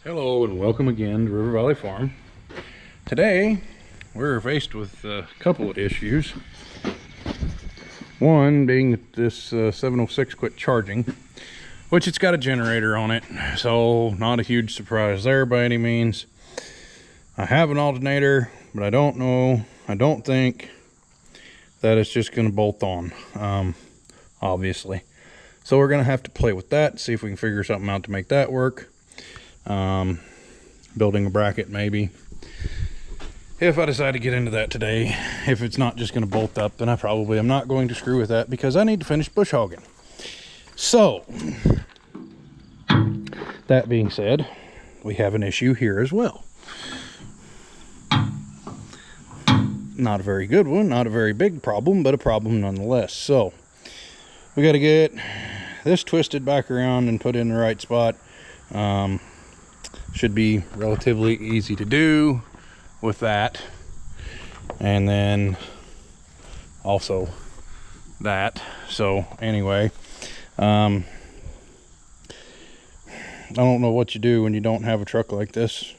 Hello and welcome again to River Valley Farm. Today we're faced with a couple of issues. One being that this 706 quit charging, which it's got a generator on it, so not a huge surprise there by any means. I have an alternator, but I don't think that it's just going to bolt on, obviously. So we're going to have to play with that, see if we can figure something out to make that work. Building a bracket maybe, if I decide to get into that today. If it's not just going to bolt up, then I probably am not going to screw with that because I need to finish bush hogging. So that being said, we have an issue here as well. Not a very good one, not a very big problem, but a problem nonetheless. So we got to get this twisted back around and put in the right spot. Should be relatively easy to do with that, and then also that. So anyway, I don't know what you do when you don't have a truck like this.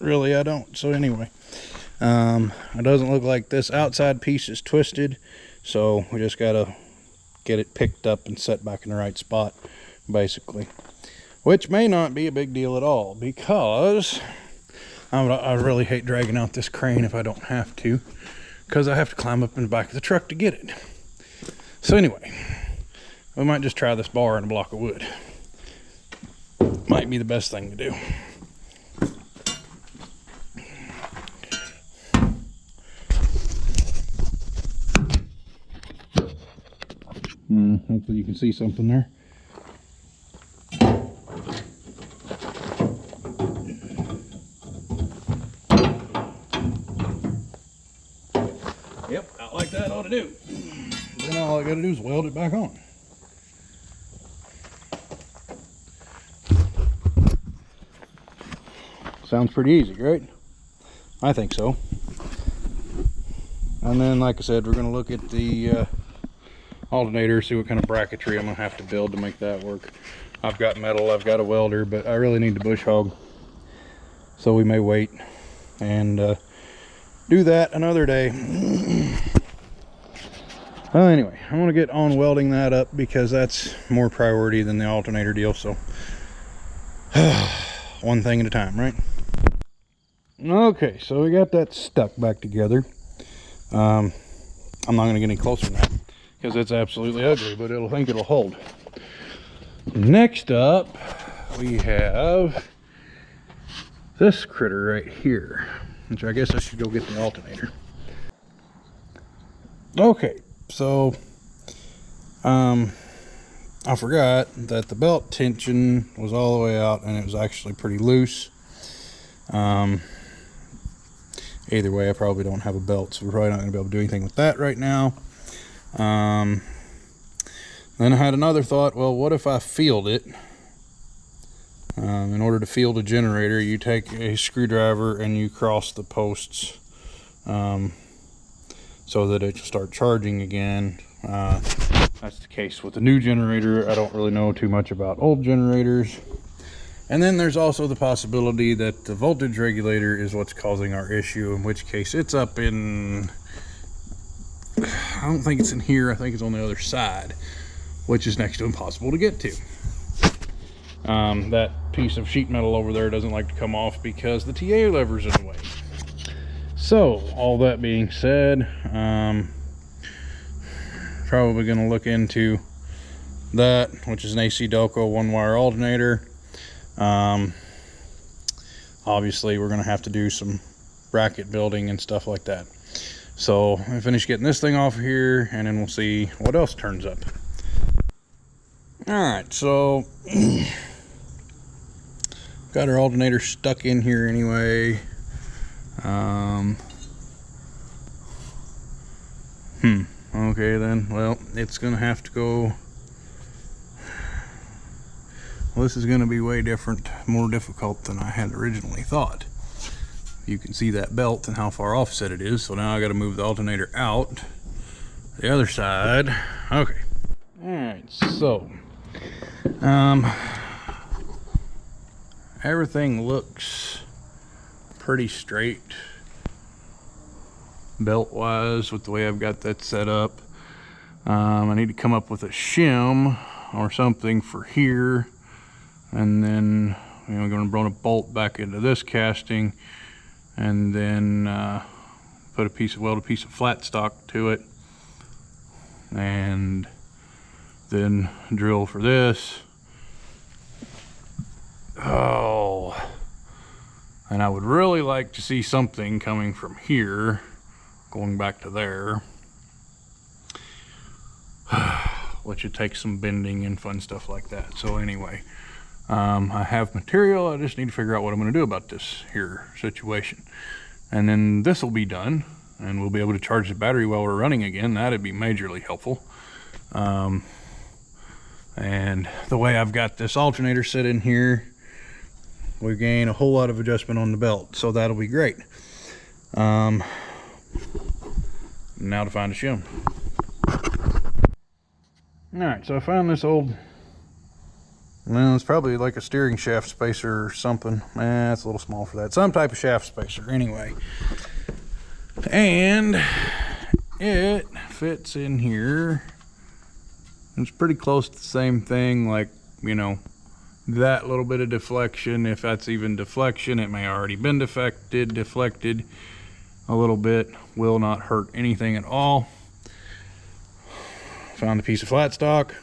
Really, I don't. So anyway, it doesn't look like this outside piece is twisted, so we just gotta get it picked up and set back in the right spot, basically. Which may not be a big deal at all, because I really hate dragging out this crane if I don't have to, because I have to climb up in the back of the truck to get it. So anyway, we might just try this bar and a block of wood. Might be the best thing to do. Hopefully you can see something there. Yep, out like that ought to do. Then all I gotta do is weld it back on. Sounds pretty easy, right? I think so. And then, like I said, we're gonna look at the alternator, see what kind of bracketry I'm gonna have to build to make that work. I've got metal, I've got a welder, but I really need to bush hog, so we may wait and do that another day. Well, anyway, I want to get on welding that up because that's more priority than the alternator deal. So one thing at a time, right? Okay, so we got that stuck back together. I'm not going to get any closer than that because it's absolutely ugly, but I think it'll hold. Next up, we have this critter right here, which I guess I should go get the alternator. Okay, so I forgot that the belt tension was all the way out and it was actually pretty loose. Either way, I probably don't have a belt, so we're probably not going to be able to do anything with that right now. Then I had another thought, well, what if I field it? In order to field a generator, you take a screwdriver and you cross the posts so that it will start charging again. That's the case with the new generator. I don't really know too much about old generators. And then there's also the possibility that the voltage regulator is what's causing our issue, in which case it's up in, I don't think it's in here, I think it's on the other side, which is next to impossible to get to. That piece of sheet metal over there doesn't like to come off because the TA lever's in the way. So all that being said, probably going to look into that, which is an AC Delco 1-wire alternator. Obviously we're going to have to do some bracket building and stuff like that. So I finish getting this thing off here, and then we'll see what else turns up. Alright, so got our alternator stuck in here anyway. Okay then, well, it's gonna have to go. Well, this is gonna be way different, more difficult than I had originally thought. You can see that belt and how far offset it is, so now I gotta move the alternator out the other side. Okay. Alright, so everything looks pretty straight belt wise with the way I've got that set up. I need to come up with a shim or something for here, and then we're going to run a bolt back into this casting, and then weld a piece of flat stock to it, and then drill for this. Oh, and I would really like to see something coming from here going back to there, which would take some bending and fun stuff like that. So anyway, I have material. I just need to figure out what I'm going to do about this here situation, and then this will be done, and we'll be able to charge the battery while we're running again. That'd be majorly helpful. And the way I've got this alternator set in here, we gain a whole lot of adjustment on the belt, so that'll be great. Now to find a shim. Alright, so I found this old, well, it's probably like a steering shaft spacer or something. It's a little small for that. Some type of shaft spacer anyway. And it fits in here. It's pretty close to the same thing, like, you know, that little bit of deflection, if that's even deflection, it may already been deflected a little bit, will not hurt anything at all. Found a piece of flat stock.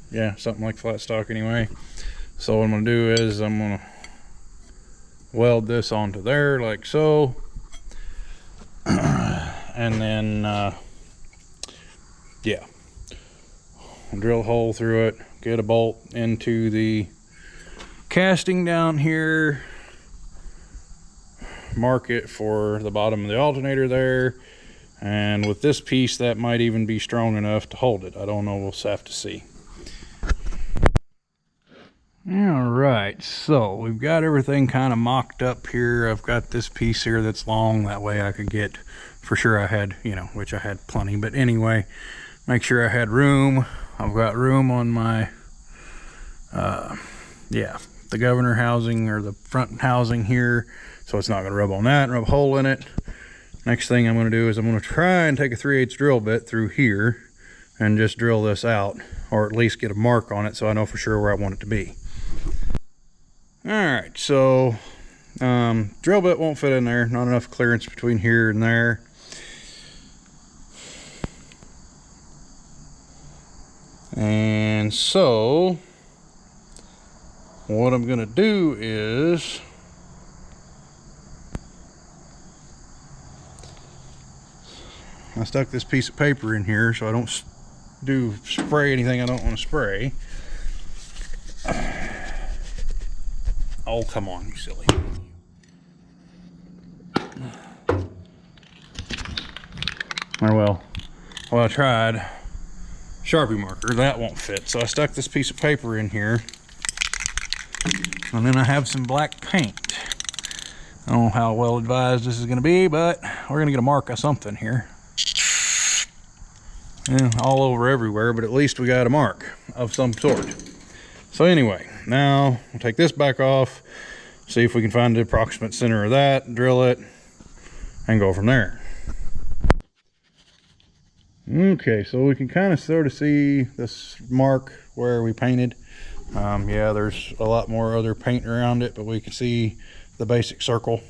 Yeah, something like flat stock anyway. So what I'm gonna do is I'm gonna weld this onto there like so, and then yeah, drill a hole through it, get a bolt into the casting down here, mark it for the bottom of the alternator there, and with this piece that might even be strong enough to hold it. I don't know, we'll have to see. All right, so we've got everything kind of mocked up here. I've got this piece here that's long, that way I could get, for sure I had, you know, which I had plenty, but anyway, make sure I had room. I've got room on my yeah, the governor housing, or the front housing here, so it's not going to rub on that and rub a hole in it. Next thing I'm going to do is I'm going to try and take a 3/8 drill bit through here and just drill this out, or at least get a mark on it so I know for sure where I want it to be. Alright, so drill bit won't fit in there, not enough clearance between here and there. And so what I'm gonna do is I stuck this piece of paper in here so I don't spray anything I don't want to spray. Oh, come on, you silly. Or well, I tried Sharpie marker, that won't fit, so I stuck this piece of paper in here, and then I have some black paint. I don't know how well advised this is going to be, but we're going to get a mark of something here. Yeah, all over everywhere, but at least we got a mark of some sort. So anyway, now we'll take this back off, see if we can find the approximate center of that, drill it, and go from there. Okay, so we can kind of sort of see this mark where we painted. Yeah, there's a lot more other paint around it, but we can see the basic circle.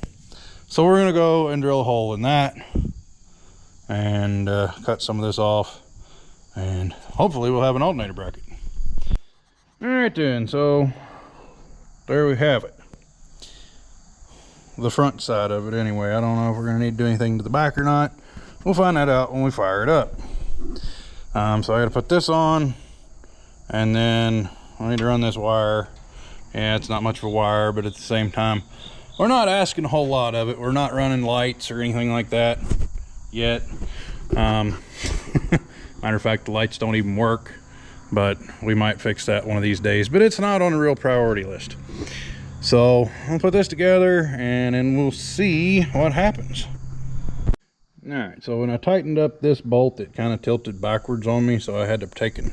So we're gonna go and drill a hole in that and cut some of this off, and hopefully we'll have an alternator bracket. All right then, so there we have it. The front side of it anyway. I don't know if we're gonna need to do anything to the back or not. We'll find that out when we fire it up. So I gotta put this on, and then I need to run this wire. Yeah, it's not much of a wire, but at the same time, we're not asking a whole lot of it. We're not running lights or anything like that yet. Matter of fact, the lights don't even work, but we might fix that one of these days, but it's not on a real priority list. So I'll put this together and then we'll see what happens. All right, so when I tightened up this bolt, it kind of tilted backwards on me, so I had to take a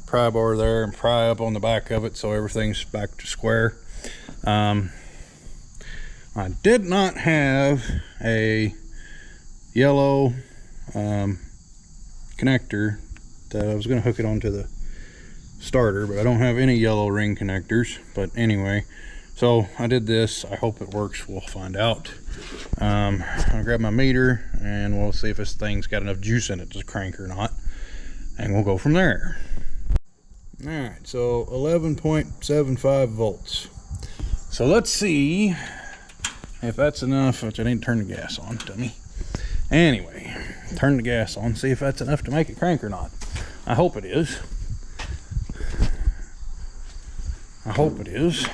pry bar there and pry up on the back of it so everything's back to square. I did not have a yellow connector that I was going to hook it onto the starter, but I don't have any yellow ring connectors. But anyway, so I did this. I hope it works. We'll find out. I'll grab my meter and we'll see if this thing's got enough juice in it to crank or not, and we'll go from there. All right, so 11.75 volts. So let's see if that's enough. Which I need to turn the gas on, dummy. Anyway, turn the gas on, see if that's enough to make it crank or not. I hope it is. I hope it is.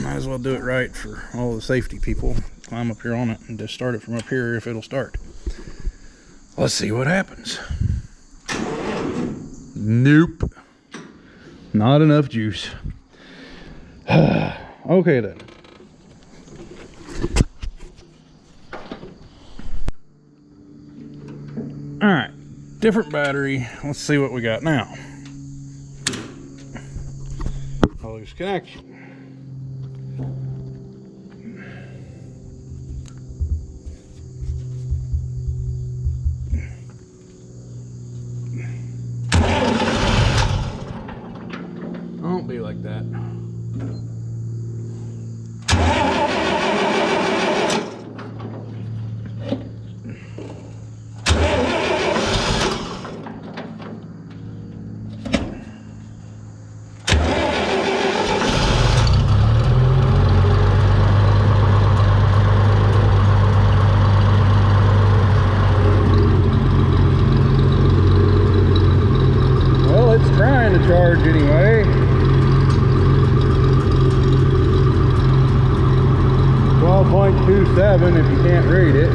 Might as well do it right for all the safety people. Climb up here on it and just start it from up here if it'll start. Let's see what happens. Nope. Not enough juice. Okay then. Alright. Different battery. Let's see what we got now. I'll lose connection. Don't be like that. Well, it's trying to charge anyway. 12.27 if you can't read it.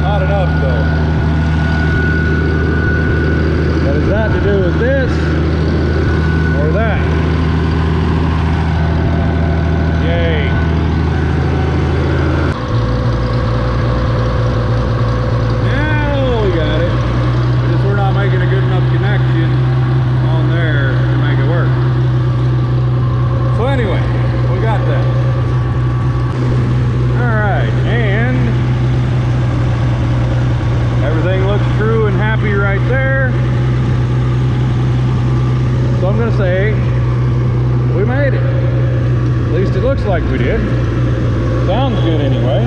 Not enough though. What is that to do with this or that? Right there. So I'm gonna say we made it. At least it looks like we did. Sounds good anyway.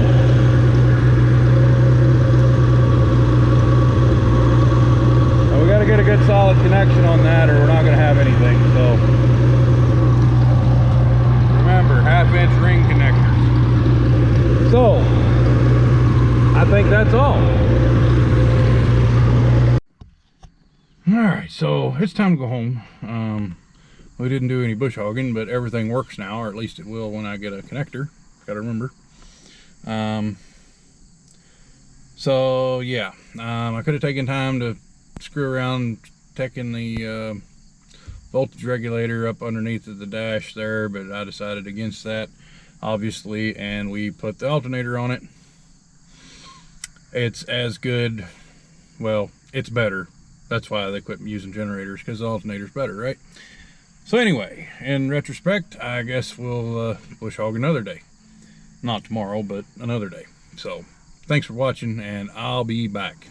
And we got to get a good solid connection on that or we're not gonna have anything. So remember, 1/2-inch ring connectors. So I think that's all. Alright, so it's time to go home. We didn't do any bush hogging, but everything works now, or at least it will when I get a connector. Gotta remember. So yeah, I could have taken time to screw around taking the voltage regulator up underneath of the dash there, but I decided against that, obviously, and we put the alternator on it. It's as good, well, it's better. That's why they quit using generators, because the alternator's better, right? So anyway, in retrospect, I guess we'll bush hog another day. Not tomorrow, but another day. So thanks for watching, and I'll be back.